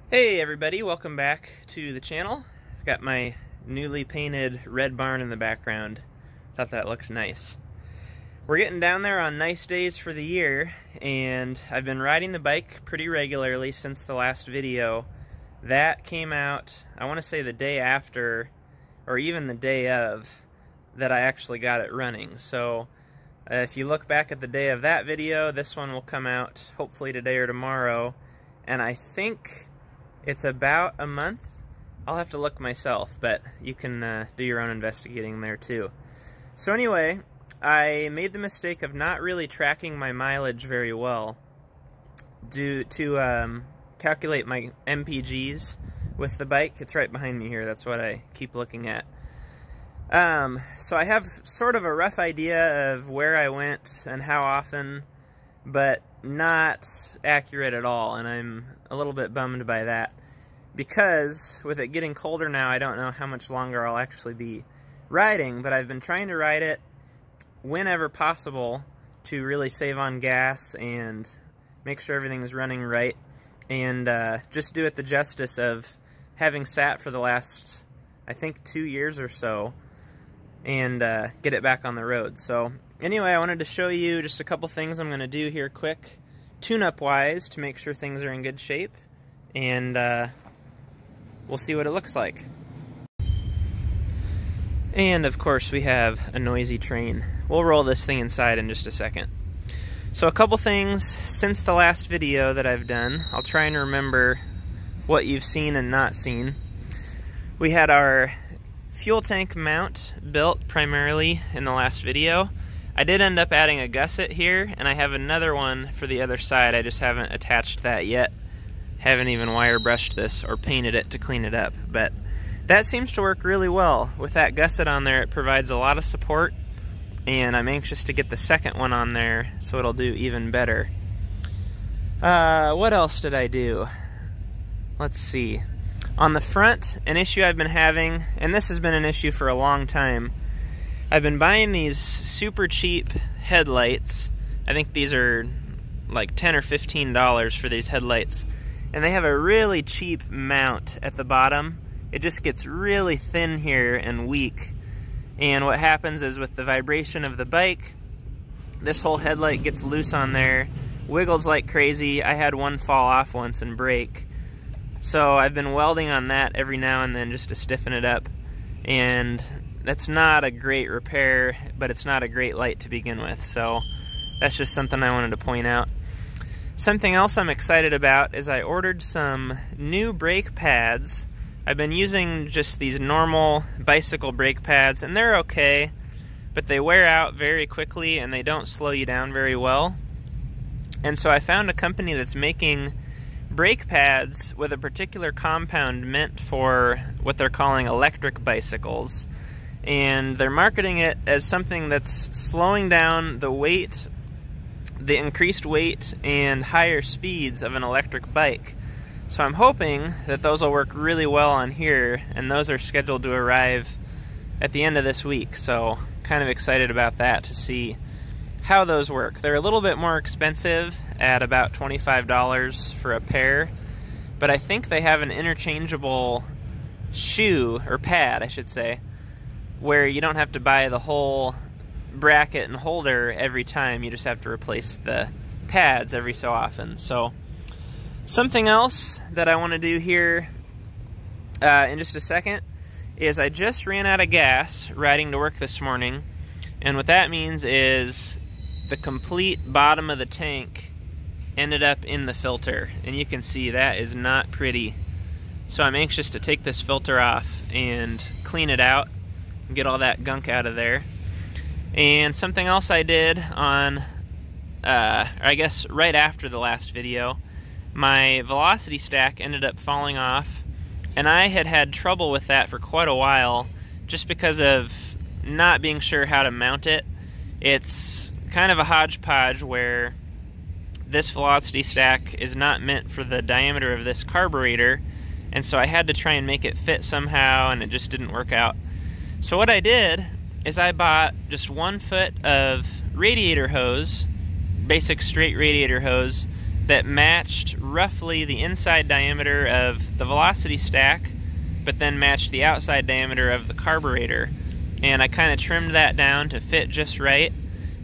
Hey everybody, welcome back to the channel. I've got my newly painted red barn in the background. Thought that looked nice. We're getting down there on nice days for the year, and I've been riding the bike pretty regularly since the last video. That came out, I want to say the day after, or even the day of, that I actually got it running. So if you look back at the day of that video, this one will come out hopefully today or tomorrow, and I think it's about a month. I'll have to look myself, but you can do your own investigating there too. So anyway, I made the mistake of not really tracking my mileage very well due to calculate my MPGs with the bike. It's right behind me here, that's what I keep looking at. So I have sort of a rough idea of where I went and how often, but not accurate at all, and I'm a little bit bummed by that, because with it getting colder now, I don't know how much longer I'll actually be riding, but I've been trying to ride it whenever possible to really save on gas and make sure everything's running right, and just do it the justice of having sat for the last, I think, 2 years or so, and get it back on the road. So anyway, I wanted to show you just a couple things I'm going to do here quick, tune-up wise, to make sure things are in good shape, and we'll see what it looks like. And of course we have a noisy train. We'll roll this thing inside in just a second. So a couple things since the last video that I've done. I'll try and remember what you've seen and not seen. We had our fuel tank mount built primarily in the last video. I did end up adding a gusset here, and I have another one for the other side. I just haven't attached that yet. Haven't even wire brushed this or painted it to clean it up, but that seems to work really well. With that gusset on there, it provides a lot of support, and I'm anxious to get the second one on there so it'll do even better. What else did I do? Let's see. On the front, an issue I've been having, and this has been an issue for a long time, I've been buying these super cheap headlights. I think these are like $10 or $15 for these headlights. And they have a really cheap mount at the bottom. It just gets really thin here and weak. And what happens is with the vibration of the bike, this whole headlight gets loose on there, wiggles like crazy. I had one fall off once and break. So I've been welding on that every now and then just to stiffen it up. And that's not a great repair, but it's not a great light to begin with. So that's just something I wanted to point out. Something else I'm excited about is I ordered some new brake pads. I've been using just these normal bicycle brake pads, and they're okay, but they wear out very quickly and they don't slow you down very well. And so I found a company that's making brake pads with a particular compound meant for what they're calling electric bicycles. And they're marketing it as something that's slowing down the weight, the increased weight and higher speeds of an electric bike. So I'm hoping that those will work really well on here, and those are scheduled to arrive at the end of this week. So kind of excited about that to see how those work. They're a little bit more expensive at about $25 for a pair, but I think they have an interchangeable shoe, or pad I should say, where you don't have to buy the whole bracket and holder every time. You just have to replace the pads every so often. So something else that I want to do here in just a second is I just ran out of gas riding to work this morning, and what that means is the complete bottom of the tank ended up in the filter, and you can see that is not pretty. So I'm anxious to take this filter off and clean it out and get all that gunk out of there. And something else I did on, I guess right after the last video, my velocity stack ended up falling off, and I had had trouble with that for quite a while just because of not being sure how to mount it. It's kind of a hodgepodge where this velocity stack is not meant for the diameter of this carburetor, and so I had to try and make it fit somehow, and it just didn't work out. So what I did is I bought just 1 foot of radiator hose, basic straight radiator hose, that matched roughly the inside diameter of the velocity stack, but then matched the outside diameter of the carburetor. And I kind of trimmed that down to fit just right.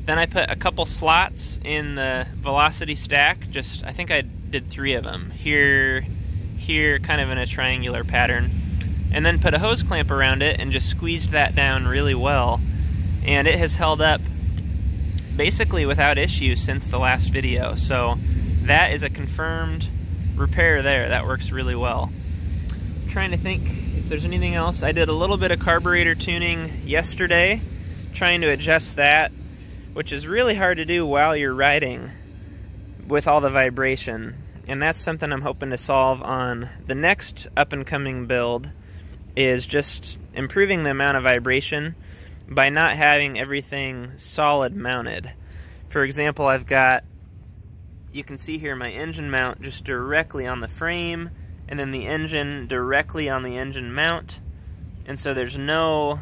Then I put a couple slots in the velocity stack, I think I did 3 of them. Here, kind of in a triangular pattern. And then put a hose clamp around it and just squeezed that down really well. And it has held up basically without issue since the last video. So that is a confirmed repair there. That works really well. I'm trying to think if there's anything else. I did a little bit of carburetor tuning yesterday, trying to adjust that, which is really hard to do while you're riding with all the vibration. And that's something I'm hoping to solve on the next up-and-coming build, is just improving the amount of vibration by not having everything solid mounted. For example, I've got, you can see here my engine mount just directly on the frame, and then the engine directly on the engine mount, and so there's no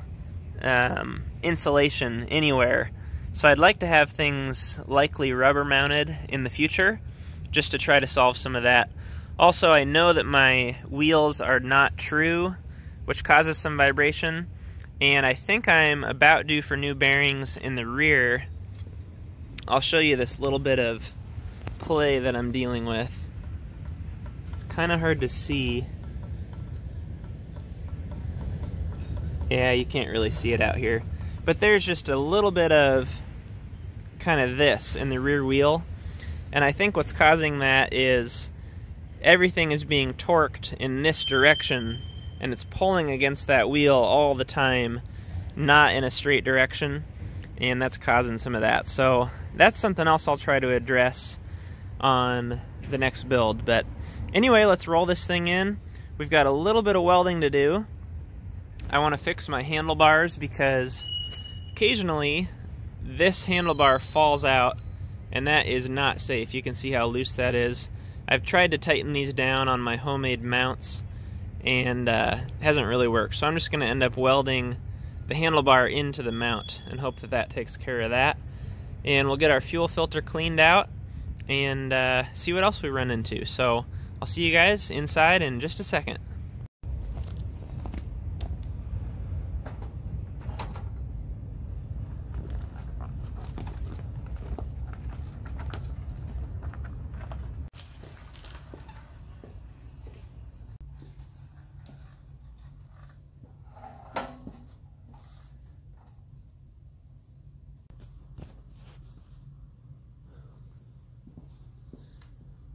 insulation anywhere. So I'd like to have things likely rubber mounted in the future, just to try to solve some of that. Also, I know that my wheels are not true, which causes some vibration, and I think I'm about due for new bearings in the rear. I'll show you this little bit of play that I'm dealing with. It's kind of hard to see. Yeah, you can't really see it out here. But there's just a little bit of kind of this in the rear wheel. And I think what's causing that is everything is being torqued in this direction, and it's pulling against that wheel all the time, not in a straight direction, and that's causing some of that. So that's something else I'll try to address on the next build. But anyway, let's roll this thing in. We've got a little bit of welding to do. I want to fix my handlebars because occasionally this handlebar falls out, and that is not safe. You can see how loose that is. I've tried to tighten these down on my homemade mounts, and hasn't really worked. So I'm just going to end up welding the handlebar into the mount and hope that that takes care of that. And we'll get our fuel filter cleaned out and see what else we run into. So I'll see you guys inside in just a second.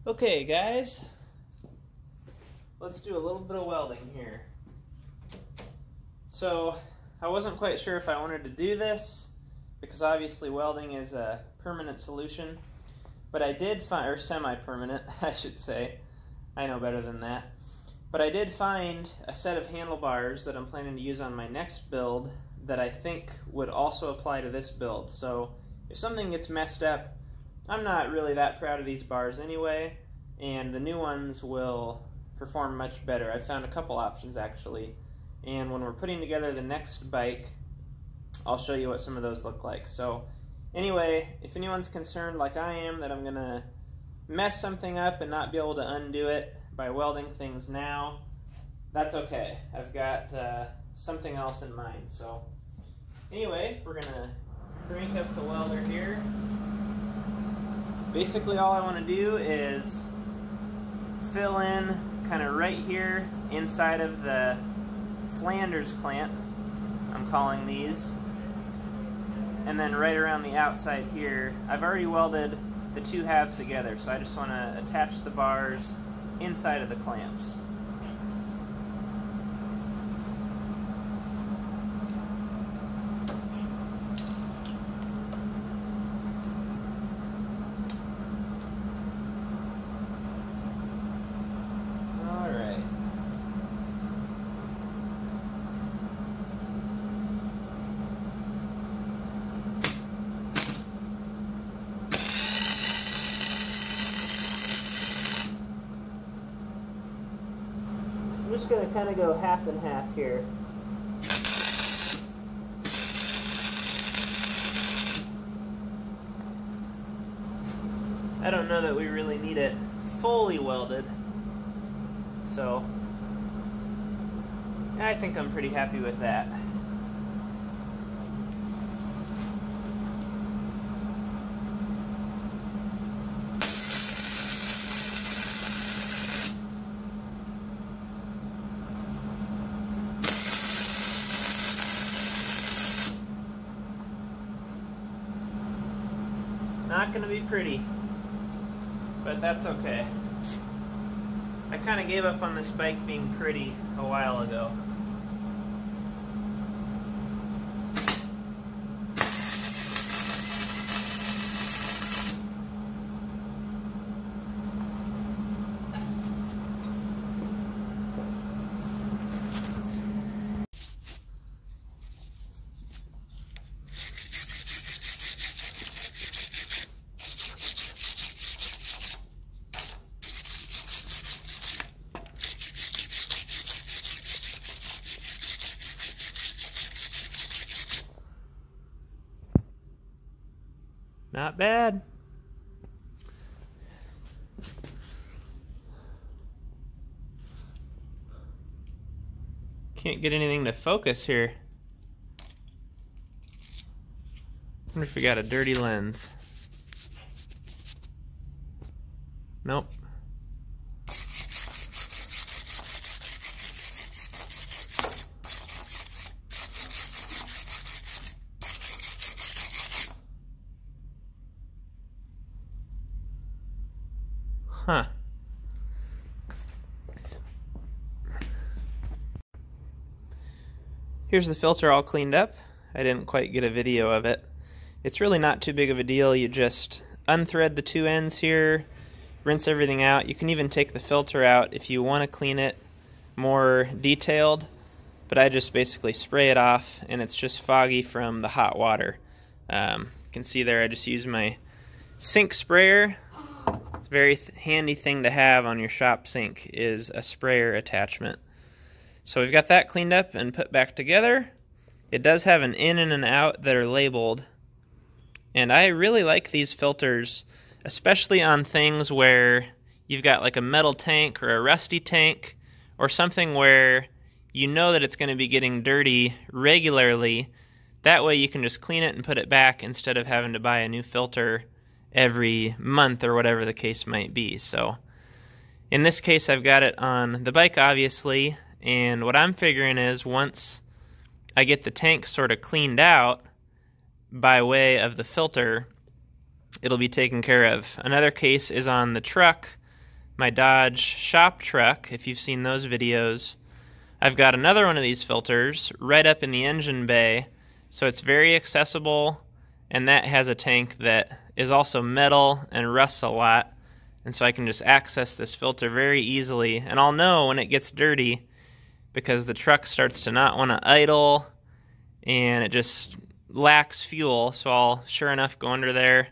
Okay guys, let's do a little bit of welding here. So I wasn't quite sure if I wanted to do this because obviously welding is a permanent solution, but I did find, or semi-permanent I should say, I know better than that, but I did find a set of handlebars that I'm planning to use on my next build that I think would also apply to this build. So if something gets messed up, I'm not really that proud of these bars anyway, and the new ones will perform much better. I found a couple options actually, and when we're putting together the next bike, I'll show you what some of those look like. So anyway, if anyone's concerned like I am that I'm gonna mess something up and not be able to undo it by welding things now, that's okay. I've got something else in mind. So anyway, we're gonna crank up the welder here. Basically all I want to do is fill in kind of right here inside of the Flanders clamp, I'm calling these, and then right around the outside here. I've already welded the two halves together, so I just want to attach the bars inside of the clamps. I'm just going to kind of go half and half here. I don't know that we really need need it fully welded. So I think I'm pretty happy with that. Not going to be pretty, but that's okay. I kind of gave up on this bike being pretty a while ago. Not bad. Can't get anything to focus here. Wonder if we got a dirty lens. Nope. Huh. Here's the filter all cleaned up. I didn't quite get a video of it. It's really not too big of a deal. You just unthread the two ends here, rinse everything out. You can even take the filter out if you want to clean it more detailed, but I just basically spray it off and it's just foggy from the hot water. You can see there I just use my sink sprayer. It's a very handy thing to have on your shop sink is a sprayer attachment. So we've got that cleaned up and put back together. It does have an in and an out that are labeled. And I really like these filters, especially on things where you've got like a metal tank or a rusty tank or something where you know that it's going to be getting dirty regularly. That way you can just clean it and put it back instead of having to buy a new filter every month or whatever the case might be. So in this case I've got it on the bike obviously, and what I'm figuring is once I get the tank sort of cleaned out by way of the filter, it'll be taken care of. Another case is on the truck, my Dodge shop truck. If you've seen those videos, I've got another one of these filters right up in the engine bay, so it's very accessible, and that has a tank that is also metal and rusts a lot, and so I can just access this filter very easily, and I'll know when it gets dirty because the truck starts to not want to idle and it just lacks fuel. So I'll sure enough go under there,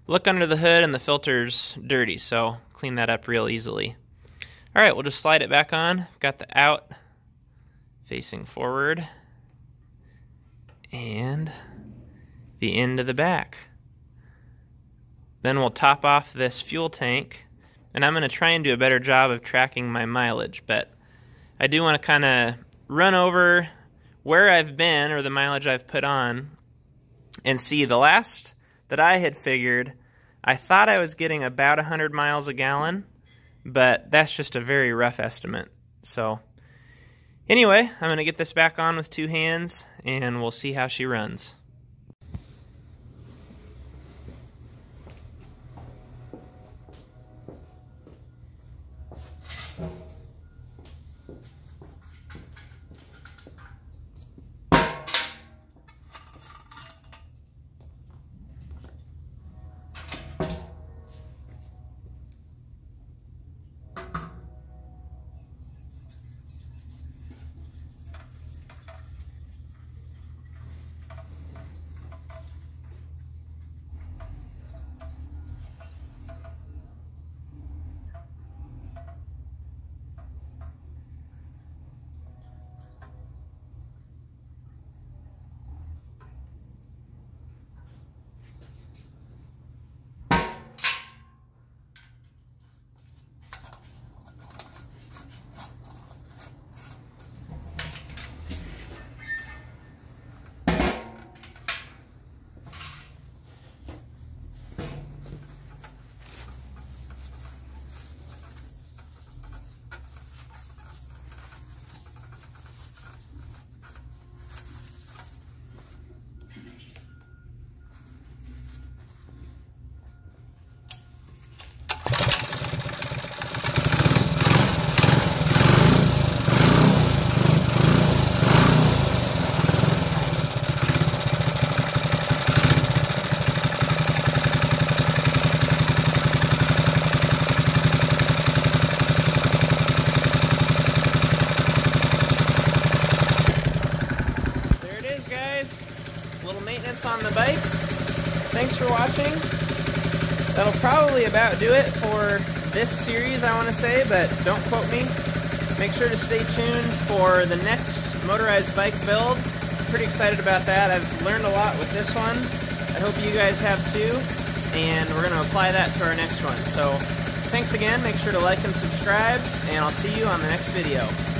look under the hood, and the filter's dirty, so clean that up real easily. Alright, we'll just slide it back on. Got the out facing forward and the end of the back. Then we'll top off this fuel tank, and I'm going to try and do a better job of tracking my mileage, but I do want to kind of run over where I've been or the mileage I've put on and see. The last that I had figured, I thought I was getting about 100 miles a gallon, but that's just a very rough estimate. So anyway, I'm going to get this back on with two hands and we'll see how she runs. for watching. That'll probably about do it for this series, I want to say, but don't quote me. Make sure to stay tuned for the next motorized bike build. Pretty excited about that. I've learned a lot with this one. I hope you guys have too, and we're going to apply that to our next one. So thanks again. Make sure to like and subscribe, and I'll see you on the next video.